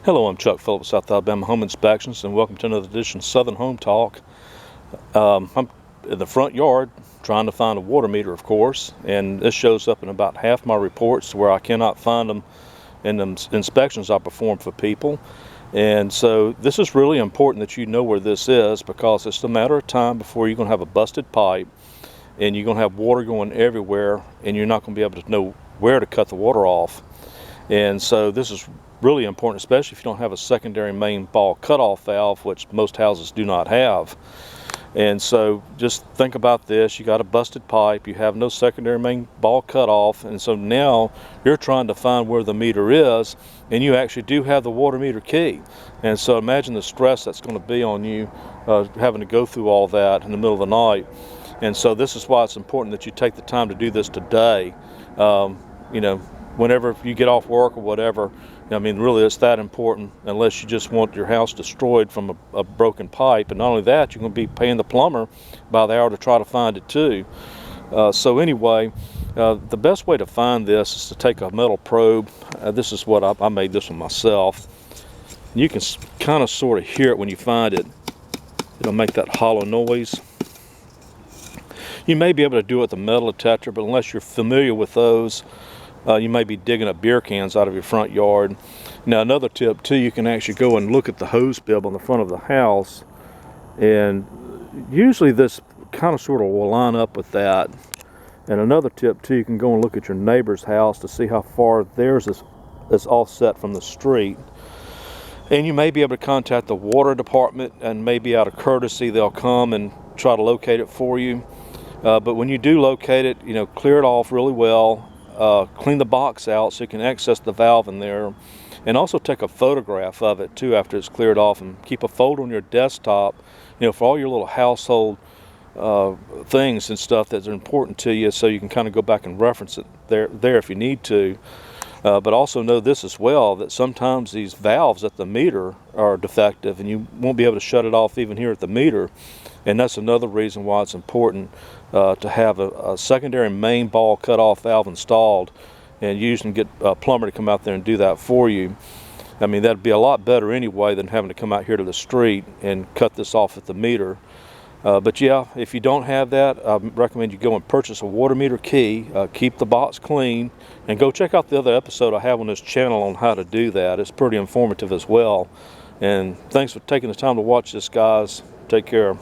Hello, I'm Chuck Phillips, South Alabama Home Inspections, and welcome to another edition of Southern Home Talk. I'm in the front yard trying to find a water meter, of course, and this shows up in about half my reports where I cannot find them in the inspections I perform for people. And so this is really important that you know where this is, because it's a matter of time before you're going to have a busted pipe and you're going to have water going everywhere, and you're not going to be able to know where to cut the water off. And so this is really important, especially if you don't have a secondary main ball cutoff valve, which most houses do not have. And so just think about this: you got a busted pipe, you have no secondary main ball cutoff, and so now you're trying to find where the meter is, and you actually do have the water meter key. And so imagine the stress that's going to be on you, having to go through all that in the middle of the night. And so this is why it's important that you take the time to do this today. Whenever you get off work or whatever, I mean, really it's that important, unless you just want your house destroyed from a broken pipe. And not only that, you're going to be paying the plumber by the hour to try to find it too. So anyway, the best way to find this is to take a metal probe. This is what I made this one myself. You can kind of sort of hear it when you find it. It'll make that hollow noise. You may be able to do it with a metal detector, but unless you're familiar with those, you may be digging up beer cans out of your front yard. Now, another tip too, you can actually go and look at the hose bib on the front of the house, and usually this kind of sort of will line up with that. And another tip too, you can go and look at your neighbor's house to see how far theirs is offset from the street. And you may be able to contact the water department, and maybe out of courtesy they'll come and try to locate it for you. But when you do locate it, clear it off really well. Clean the box out so you can access the valve in there, and also take a photograph of it too after it's cleared off, and keep a folder on your desktop, for all your little household things and stuff that are important to you, so you can kind of go back and reference it there if you need to. But also know this as well, that sometimes these valves at the meter are defective and you won't be able to shut it off even here at the meter. And that's another reason why it's important to have a secondary main ball cutoff valve installed, and usually get a plumber to come out there and do that for you. I mean, that'd be a lot better anyway than having to come out here to the street and cut this off at the meter. But yeah, if you don't have that, I recommend you go and purchase a water meter key, keep the box clean, and go check out the other episode I have on this channel on how to do that. It's pretty informative as well. And thanks for taking the time to watch this, guys. Take care.